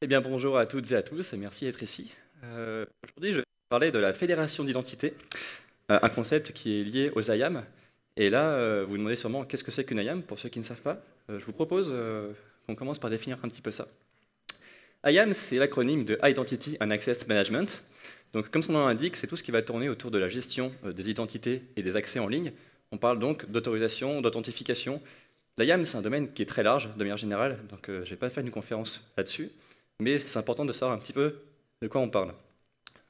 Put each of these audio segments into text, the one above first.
Eh bien, bonjour à toutes et à tous, et merci d'être ici. Aujourd'hui, je vais parler de la fédération d'identité, un concept qui est lié aux IAM. Et là, vous vous demandez sûrement qu'est-ce que c'est qu'une IAM, pour ceux qui ne savent pas. Je vous propose qu'on commence par définir un petit peu ça. IAM, c'est l'acronyme de Identity and Access Management. Donc, comme son nom l'indique, c'est tout ce qui va tourner autour de la gestion des identités et des accès en ligne. On parle donc d'autorisation, d'authentification. L'IAM, c'est un domaine qui est très large, de manière générale, donc je ne vais pas faire une conférence là-dessus, mais c'est important de savoir un petit peu de quoi on parle.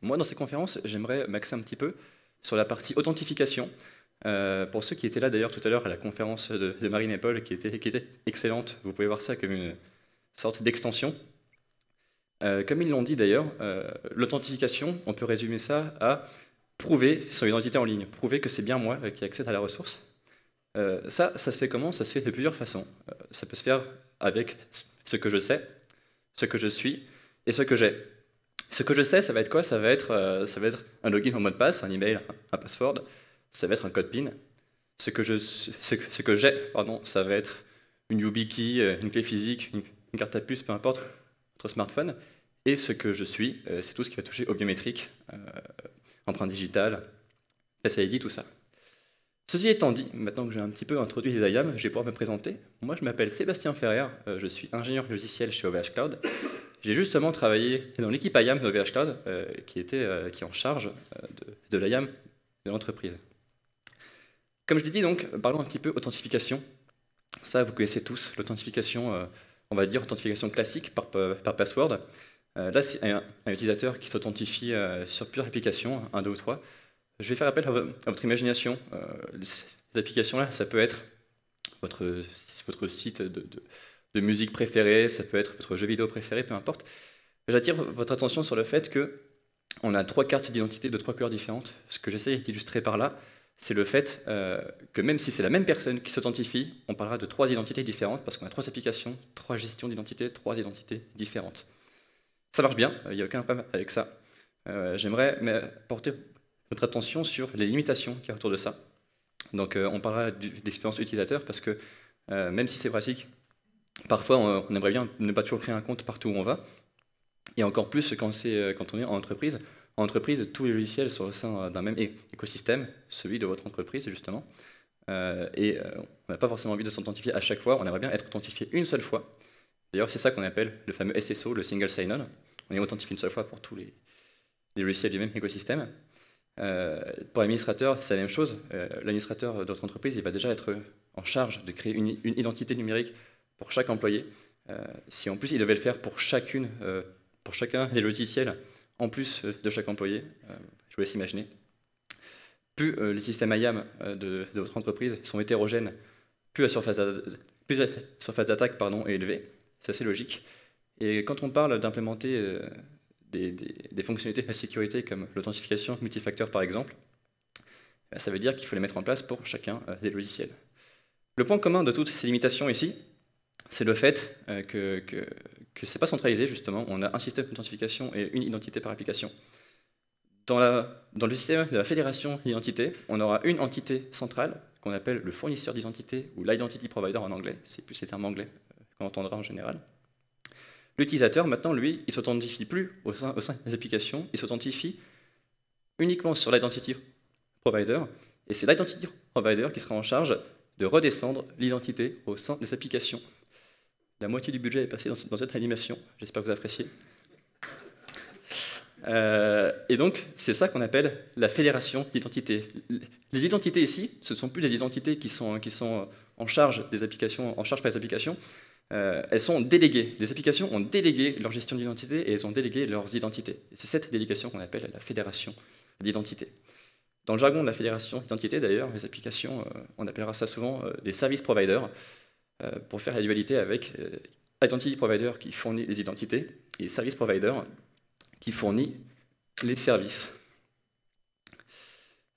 Moi, dans ces conférences, j'aimerais m'axer un petit peu sur la partie authentification. Pour ceux qui étaient là d'ailleurs tout à l'heure à la conférence de Marine et Paul, qui était excellente, vous pouvez voir ça comme une sorte d'extension. Comme ils l'ont dit d'ailleurs, l'authentification, on peut résumer ça à prouver son identité en ligne, prouver que c'est bien moi qui accède à la ressource. Ça se fait comment? Ça se fait de plusieurs façons. Ça peut se faire avec ce que je sais, ce que je suis et ce que j'ai. Ce que je sais, ça va être quoi? Ça va être un login en mot de passe, un email, un password. Ça va être un code PIN. Ce que j'ai, pardon, ça va être une YubiKey, une clé physique, une carte à puce, peu importe, votre smartphone. Et ce que je suis, c'est tout ce qui va toucher au biométrique, empreinte digitale, Face ID, tout ça. Ceci étant dit, maintenant que j'ai un petit peu introduit les IAM, je vais pouvoir me présenter. Moi, je m'appelle Sébastien Ferrer, je suis ingénieur logiciel chez OVH Cloud. J'ai justement travaillé dans l'équipe IAM d'OVH Cloud, qui est en charge de l'IAM de l'entreprise. Comme je l'ai dit, donc, parlons un petit peu authentification. Ça, vous connaissez tous, l'authentification, on va dire, authentification classique par password. Là, c'est un utilisateur qui s'authentifie sur plusieurs applications, un, deux ou trois. Je vais faire appel à votre imagination. Ces applications-là, ça peut être votre site de musique préféré, ça peut être votre jeu vidéo préféré, peu importe. J'attire votre attention sur le fait qu'on a trois cartes d'identité de trois couleurs différentes. Ce que j'essaie d'illustrer par là, c'est le fait que même si c'est la même personne qui s'authentifie, on parlera de trois identités différentes parce qu'on a trois applications, trois gestions d'identité, trois identités différentes. Ça marche bien, il n'y a aucun problème avec ça. J'aimerais porter votre attention sur les limitations qu'il y a autour de ça. Donc on parlera d'expérience utilisateur parce que même si c'est pratique, parfois on aimerait bien ne pas toujours créer un compte partout où on va. Et encore plus quand on est en entreprise. En entreprise, tous les logiciels sont au sein d'un même écosystème, celui de votre entreprise justement. On n'a pas forcément envie de s'authentifier à chaque fois, on aimerait bien être authentifié une seule fois. D'ailleurs, c'est ça qu'on appelle le fameux SSO, le Single Sign-On. On est authentifié une seule fois pour tous les logiciels du même écosystème. Pour l'administrateur, c'est la même chose. L'administrateur de votre entreprise, il va déjà être en charge de créer une identité numérique pour chaque employé. Si en plus il devait le faire pour chacun des logiciels, en plus de chaque employé, je vous laisse imaginer. Plus les systèmes IAM de votre entreprise sont hétérogènes, plus la surface d'attaque est élevée. C'est assez logique. Et quand on parle d'implémenter des fonctionnalités de la sécurité comme l'authentification multifacteur par exemple, ça veut dire qu'il faut les mettre en place pour chacun des logiciels. Le point commun de toutes ces limitations ici, c'est le fait que ce n'est pas centralisé justement, on a un système d'authentification et une identité par application. Dans le système de la fédération d'identité, on aura une entité centrale qu'on appelle le fournisseur d'identité ou l'identity provider en anglais, c'est plus les termes anglais qu'on entendra en général. L'utilisateur, maintenant, lui, il ne s'authentifie plus au sein des applications, il s'authentifie uniquement sur l'identity provider, et c'est l'identity provider qui sera en charge de redescendre l'identité au sein des applications. La moitié du budget est passé dans cette animation, j'espère que vous appréciez. Et donc, c'est ça qu'on appelle la fédération d'identité. Les identités ici, ce ne sont plus des identités qui sont en charge des applications, en charge par les applications, elles sont déléguées. Les applications ont délégué leur gestion d'identité et elles ont délégué leurs identités. C'est cette délégation qu'on appelle la fédération d'identité. Dans le jargon de la fédération d'identité, d'ailleurs, les applications, on appellera ça souvent des service providers, pour faire la dualité avec identity provider qui fournit les identités et service provider qui fournit les services.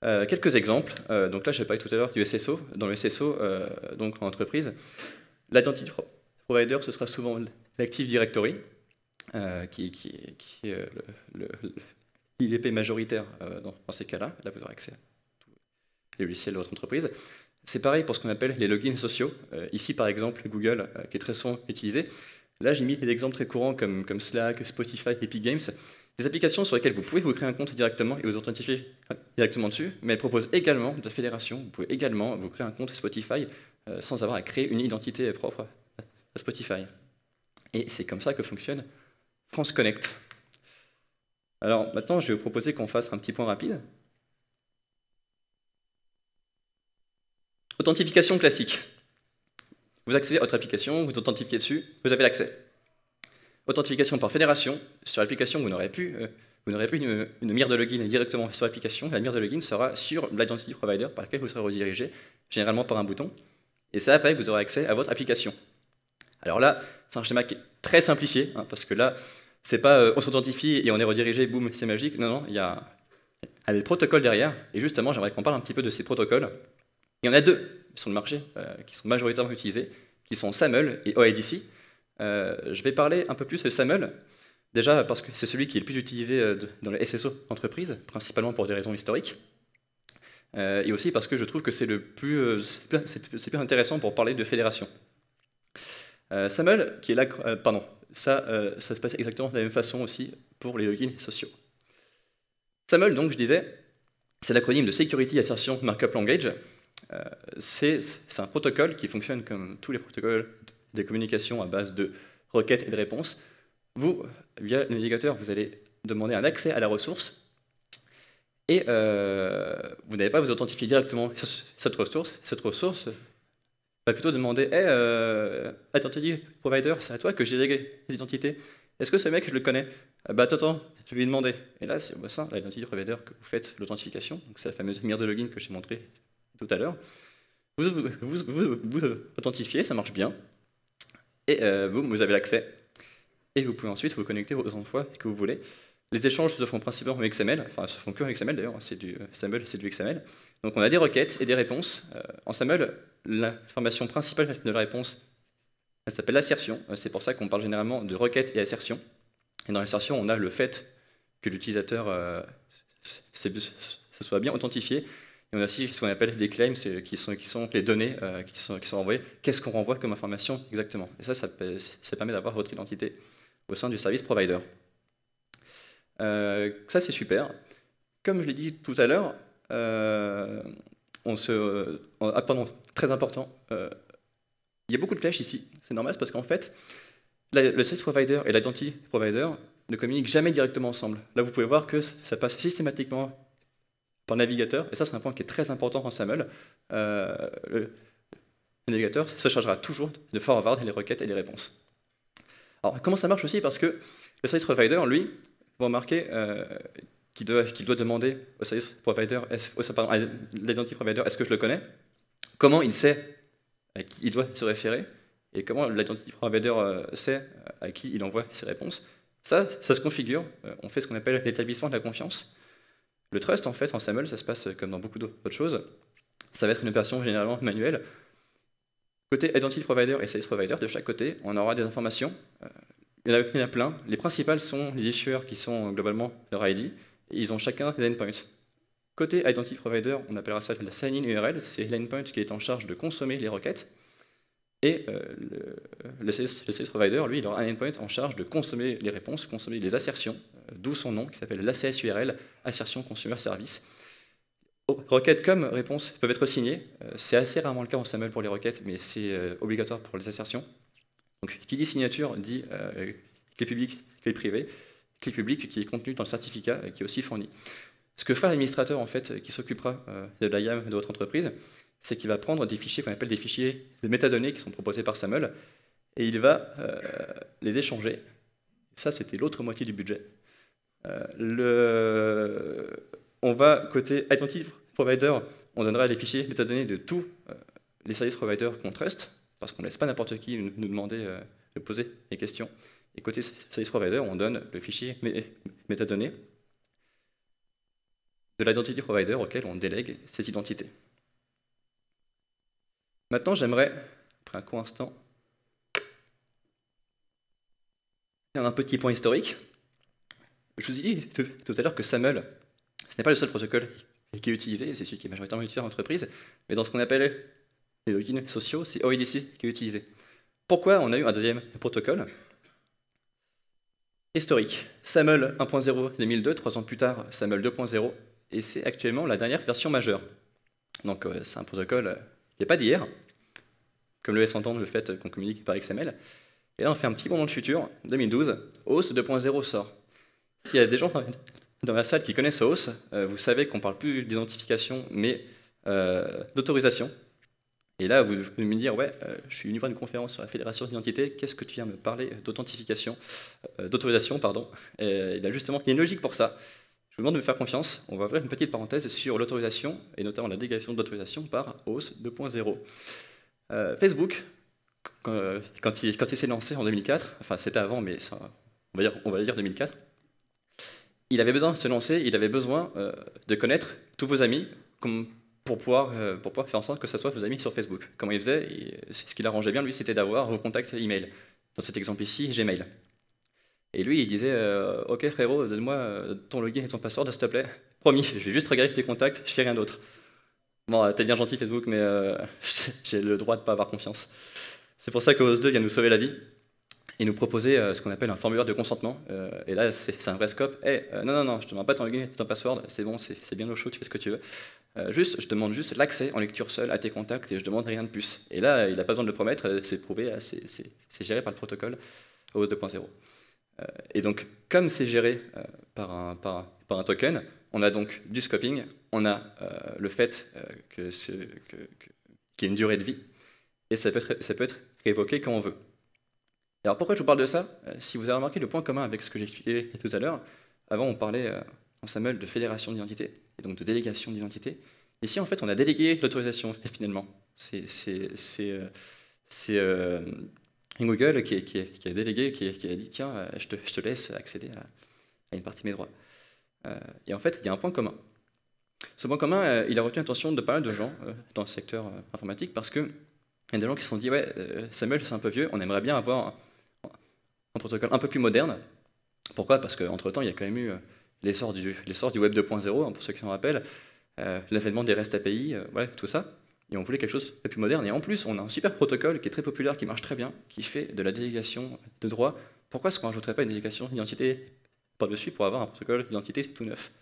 Quelques exemples. Donc là, je parlé tout à l'heure du SSO. Dans le SSO, donc en entreprise, l'identity provider, ce sera souvent l'Active Directory, qui est l'IDP majoritaire dans ces cas-là. Là, vous aurez accès à tous les logiciels de votre entreprise. C'est pareil pour ce qu'on appelle les logins sociaux. Ici, par exemple, Google, qui est très souvent utilisé. Là, j'ai mis des exemples très courants comme Slack, Spotify, Epic Games, des applications sur lesquelles vous pouvez vous créer un compte directement et vous authentifier directement dessus, mais elles proposent également de la fédération. Vous pouvez également vous créer un compte Spotify sans avoir à créer une identité propre à Spotify. Et c'est comme ça que fonctionne France Connect. Alors maintenant, je vais vous proposer qu'on fasse un petit point rapide. Authentification classique. Vous accédez à votre application, vous authentifiez dessus, vous avez l'accès. Authentification par fédération. Sur l'application, vous n'aurez plus une mire de login directement sur l'application. La mire de login sera sur l'identity provider par lequel vous serez redirigé, généralement par un bouton. Et c'est après que vous aurez accès à votre application. Alors là, c'est un schéma qui est très simplifié, hein, parce que là, c'est pas on s'authentifie et on est redirigé, boum, c'est magique. Non, non, il y a des protocoles derrière. Et justement, j'aimerais qu'on parle un petit peu de ces protocoles. Il y en a deux sur le marché qui sont majoritairement utilisés, qui sont SAML et OIDC. Je vais parler un peu plus de SAML, déjà parce que c'est celui qui est le plus utilisé dans les SSO entreprises, principalement pour des raisons historiques, et aussi parce que je trouve que c'est le plus intéressant pour parler de fédération. SAML, qui est là, ça se passe exactement de la même façon aussi pour les logins sociaux. SAML, donc, je disais, c'est l'acronyme de Security Assertion Markup Language. C'est un protocole qui fonctionne comme tous les protocoles de communication à base de requêtes et de réponses. Vous, via le navigateur, vous allez demander un accès à la ressource et vous n'allez pas vous authentifier directement sur cette ressource. Cette ressource va plutôt demander hey, Identity Provider, c'est à toi que j'ai les identités. Est-ce que ce mec, je le connais? Bah attends, je vais lui demander. Et là, c'est ça, l'Identity Provider, que vous faites l'authentification. C'est la fameuse mire de login que j'ai montrée tout à l'heure. Vous authentifiez, ça marche bien. Et vous avez l'accès. Et vous pouvez ensuite vous connecter aux endroits que vous voulez. Les échanges se font principalement en XML, enfin, se font que en XML d'ailleurs, c'est du SAML, c'est du XML. Donc on a des requêtes et des réponses. En SAML, l'information principale de la réponse, elle s'appelle l'assertion. C'est pour ça qu'on parle généralement de requête et assertion. Et dans l'assertion, on a le fait que l'utilisateur ça soit bien authentifié. Et on a aussi ce qu'on appelle des claims, qui sont les données qui sont envoyées. Qu'est-ce qu'on renvoie comme information exactement? Et ça permet d'avoir votre identité au sein du service provider. Ça, c'est super. Comme je l'ai dit tout à l'heure, très important, il y a beaucoup de flèches ici. C'est normal, c'est parce qu'en fait, le service provider et l'identity provider ne communiquent jamais directement ensemble. Là, vous pouvez voir que ça passe systématiquement par navigateur, et ça, c'est un point qui est très important en SAML. Le navigateur se chargera toujours de forward les requêtes et les réponses. Alors, comment ça marche aussi? Parce que le service provider, lui, vous remarquez qu'il doit demander au service provider, à l'identity provider, est-ce que je le connais? Comment il sait à qui il doit se référer? Et comment l'identity provider sait à qui il envoie ses réponses? Ça se configure. On fait ce qu'on appelle l'établissement de la confiance. Le trust, en fait, en SAML, ça se passe comme dans beaucoup d'autres choses. Ça va être une opération généralement manuelle. Côté Identity Provider et Service Provider, de chaque côté, on aura des informations. Il y en a plein. Les principales sont les issuers qui sont globalement leur ID, et ils ont chacun des endpoints. Côté Identity Provider, on appellera ça la sign-in URL, c'est l'endpoint qui est en charge de consommer les requêtes. Et le service provider, lui, il aura un endpoint en charge de consommer les réponses, consommer les assertions, d'où son nom, qui s'appelle l'ACS URL, Assertion Consumer Service. Requêtes comme réponses peuvent être signées. C'est assez rarement le cas en SAML pour les requêtes, mais c'est obligatoire pour les assertions. Donc, qui dit signature dit clé publique, clé privée, clé publique qui est contenue dans le certificat et qui est aussi fournie. Ce que fera l'administrateur, en fait, qui s'occupera de l'IAM de votre entreprise, c'est qu'il va prendre des fichiers qu'on appelle des fichiers de métadonnées qui sont proposés par SAML, et il va les échanger. Ça, c'était l'autre moitié du budget. On va, côté Identity Provider, on donnera les fichiers métadonnées de tous les service providers qu'on trust, parce qu'on ne laisse pas n'importe qui nous demander de poser des questions. Et côté service provider, on donne le fichier métadonnées de l'identity provider auquel on délègue ses identités. Maintenant, j'aimerais, après un court instant, faire un petit point historique. Je vous ai dit tout à l'heure que SAML, ce n'est pas le seul protocole qui est utilisé, c'est celui qui est majoritairement utilisé en entreprise, mais dans ce qu'on appelle les logins sociaux, c'est OIDC qui est utilisé. Pourquoi on a eu un deuxième protocole? Historique. SAML 1.0 2002, 3 ans plus tard, SAML 2.0, et c'est actuellement la dernière version majeure. Donc c'est un protocole qui n'est pas d'hier, comme le laisse entendre le fait qu'on communique par XML. Et là, on fait un petit bond dans le futur, 2012, OAuth 2.0 sort. S'il y a des gens dans la salle qui connaissent OAuth, vous savez qu'on ne parle plus d'identification, mais d'autorisation. Et là, vous me dire, ouais, je suis venu voir une conférence sur la fédération d'identité, qu'est-ce que tu viens me parler d'authentification, d'autorisation, pardon. Et il y a justement une logique pour ça. Je vous demande de me faire confiance. On va ouvrir une petite parenthèse sur l'autorisation, et notamment la délégation d'autorisation par OAuth 2.0. Facebook, quand il s'est lancé en 2004, enfin c'était avant, mais ça, on va dire 2004, il avait besoin de se lancer, il avait besoin de connaître tous vos amis pour pouvoir faire en sorte que ce soit vos amis sur Facebook. Comment il faisait? Ce qui l'arrangeait bien, lui, c'était d'avoir vos contacts email. Dans cet exemple ici, Gmail. Et lui, il disait ok frérot, donne-moi ton login et ton password, s'il te plaît. Promis, je vais juste regarder tes contacts, je fais rien d'autre. Bon, t'es bien gentil Facebook, mais j'ai le droit de ne pas avoir confiance. C'est pour ça que OAuth 2 vient nous sauver la vie et nous proposer ce qu'on appelle un formulaire de consentement. Et là, c'est un vrai scope. Non, je te demande pas ton login et ton password, c'est bon, c'est bien au chaud, tu fais ce que tu veux. Je demande juste l'accès en lecture seule à tes contacts et je demande rien de plus. Et là, il n'a pas besoin de le promettre, c'est prouvé, c'est géré par le protocole OAuth 2.0. Et donc, comme c'est géré par un token, on a donc du scoping, on a le fait qu'il y ait une durée de vie, et ça peut être révoqué quand on veut. Alors pourquoi je vous parle de ça? Si vous avez remarqué le point commun avec ce que j'ai expliqué tout à l'heure, avant on parlait en SAML de fédération d'identité, et donc de délégation d'identité. Ici en fait on a délégué l'autorisation finalement. C'est Google qui a délégué, qui a dit tiens, je te laisse accéder à une partie de mes droits. Et en fait il y a un point commun. Ce point commun, il a retenu l'attention de pas mal de gens dans le secteur informatique parce que il y a des gens qui se sont dit ouais, SAML c'est un peu vieux, on aimerait bien avoir un protocole un peu plus moderne. Pourquoi? Parce qu'entre-temps, il y a quand même eu l'essor du Web 2.0, pour ceux qui s'en rappellent, l'avènement des REST API, voilà, tout ça. Et on voulait quelque chose de plus moderne. Et en plus, on a un super protocole qui est très populaire, qui marche très bien, qui fait de la délégation de droits. Pourquoi est-ce qu'on n'ajouterait pas une délégation d'identité par-dessus pour avoir un protocole d'identité tout neuf?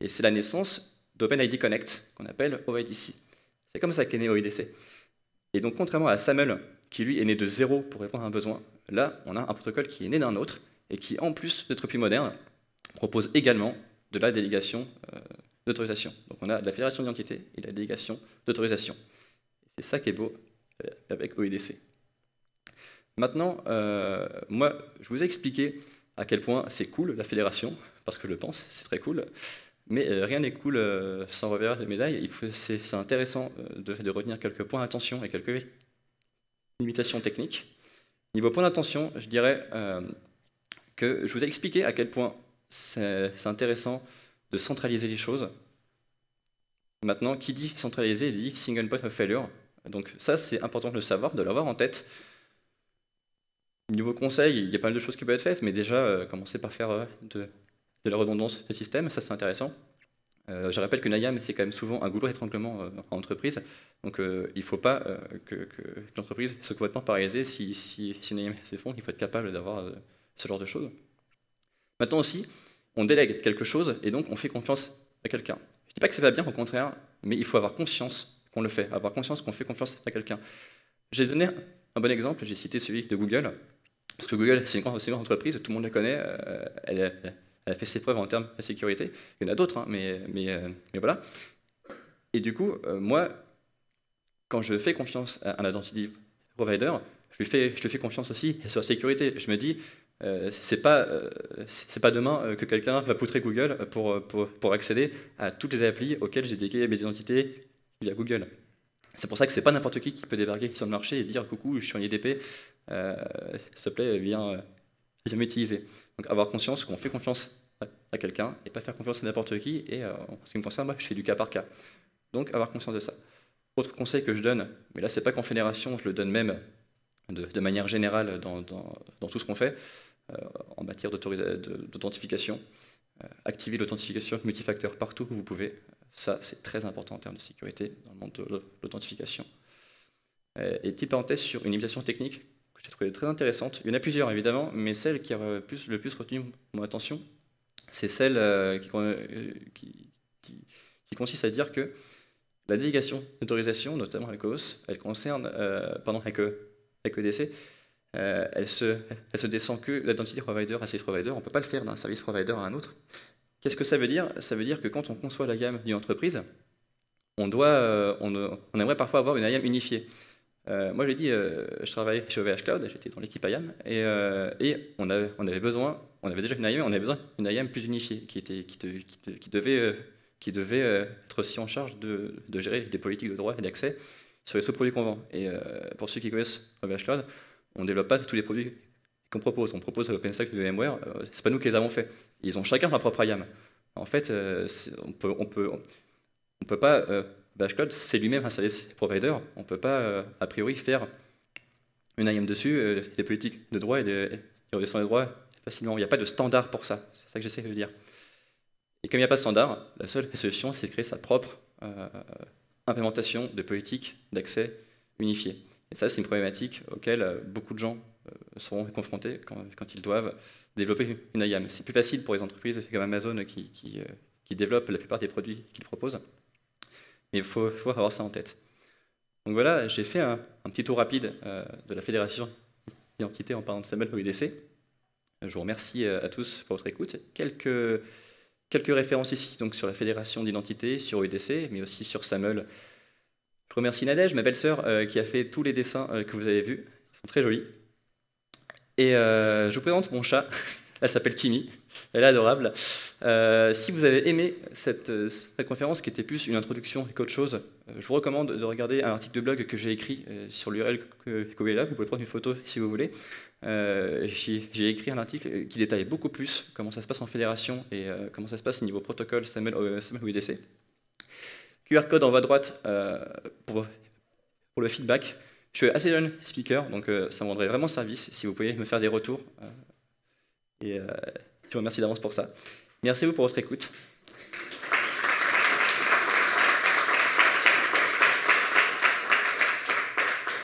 Et c'est la naissance d'OpenID Connect, qu'on appelle OIDC. C'est comme ça qu'est né OIDC. Et donc, contrairement à SAML, qui lui est né de zéro pour répondre à un besoin, là, on a un protocole qui est né d'un autre, et qui, en plus d'être plus moderne, propose également de la délégation d'autorisation. Donc on a de la fédération d'identité et de la délégation d'autorisation. C'est ça qui est beau avec OIDC. Maintenant, moi, je vous ai expliqué à quel point c'est cool la fédération, parce que je le pense, c'est très cool, mais rien n'est cool sans revers de médaille. C'est intéressant de retenir quelques points d'attention et quelques limitations techniques. Niveau point d'attention, je dirais que je vous ai expliqué à quel point c'est intéressant de centraliser les choses. Maintenant, qui dit centraliser dit single point of failure. Donc ça, c'est important de le savoir, de l'avoir en tête. Niveau conseil, il y a pas mal de choses qui peuvent être faites, mais déjà, commencer par faire de la redondance de système, ça c'est intéressant. Je rappelle que NIAM, c'est quand même souvent un goulot d'étranglement en entreprise. Donc il ne faut pas que l'entreprise soit complètement paralysée si NIAM s'effondre, il faut être capable d'avoir ce genre de choses. Maintenant aussi, on délègue quelque chose et donc on fait confiance à quelqu'un. Je ne dis pas que ça va bien, au contraire, mais il faut avoir conscience qu'on le fait, avoir conscience qu'on fait confiance à quelqu'un. J'ai donné un bon exemple, j'ai cité celui de Google, parce que Google, c'est une grande entreprise, tout le monde la connaît, elle a fait ses preuves en termes de sécurité. Il y en a d'autres, hein, mais voilà. Et du coup, moi, quand je fais confiance à un identity provider, je lui fais confiance aussi sur la sécurité. Je me dis, c'est pas demain que quelqu'un va poutrer Google pour accéder à toutes les applis auxquelles j'ai dédié mes identités via Google. C'est pour ça que c'est pas n'importe qui peut débarquer sur le marché et dire coucou, je suis en IDP, s'il te plaît, viens m'utiliser. Donc avoir conscience qu'on fait confiance à quelqu'un et pas faire confiance à n'importe qui. Et en ce qui me concerne, moi, je fais du cas par cas. Donc avoir conscience de ça. Autre conseil que je donne, mais là c'est pas qu'en fédération, je le donne même de manière générale dans tout ce qu'on fait, en matière d'authentification. Activer l'authentification multifacteur partout où vous pouvez. Ça, c'est très important en termes de sécurité dans le monde de l'authentification. Et petite parenthèse sur une limitation technique que j'ai trouvée très intéressante. Il y en a plusieurs, évidemment, mais celle qui a le plus retenu mon attention, c'est celle qui consiste à dire que la délégation d'autorisation, notamment avec OAuth, elle concerne, avec EDC, elle se descend que l'identity provider à service provider. On ne peut pas le faire d'un service provider à un autre. Qu'est-ce que ça veut dire? Ça veut dire que quand on conçoit la gamme d'une entreprise, on aimerait parfois avoir une IAM unifiée. Moi, j'ai dit, je travaillais chez OVH Cloud, j'étais dans l'équipe IAM, et on avait déjà une IAM, on avait besoin d'une IAM plus unifiée, qui devait être aussi en charge de gérer des politiques de droit et d'accès sur les sous-produits qu'on vend. Et pour ceux qui connaissent OVH Cloud, on ne développe pas tous les produits qu'on propose. On propose OpenStack de VMware, c'est pas nous qui les avons faits. Ils ont chacun leur propre IAM. En fait, on peut pas... OVH Cloud, c'est lui-même un service provider. On ne peut pas, a priori, faire une IAM dessus, des politiques de droit et redescendre les droits facilement. Il n'y a pas de standard pour ça. C'est ça que j'essaie de dire. Et comme il n'y a pas de standard, la seule solution, c'est de créer sa propre implémentation de politique d'accès unifiée. Et ça, c'est une problématique auquel beaucoup de gens seront confrontés quand ils doivent développer une IAM. C'est plus facile pour les entreprises comme Amazon qui développent la plupart des produits qu'ils proposent. Mais il faut avoir ça en tête. Donc voilà, j'ai fait un petit tour rapide de la fédération d'identité en parlant de SAML au UDC. Je vous remercie à tous pour votre écoute. Quelques références ici donc sur la fédération d'identité, sur UDC, mais aussi sur SAML. Je remercie Nadège, ma belle-sœur, qui a fait tous les dessins que vous avez vus. Ils sont très jolis. Et je vous présente mon chat. Elle s'appelle Kimi. Elle est adorable. Si vous avez aimé cette conférence, qui était plus une introduction qu'autre chose, je vous recommande de regarder un article de blog que j'ai écrit sur l'URL que vous voyez là. Vous pouvez prendre une photo si vous voulez. J'ai écrit un article qui détaille beaucoup plus comment ça se passe en fédération et comment ça se passe au niveau protocole SAML ou UDC. QR code en haut à droite pour le feedback. Je suis assez jeune speaker, donc ça me rendrait vraiment service si vous pouviez me faire des retours. Je vous remercie d'avance pour ça. Merci à vous pour votre écoute.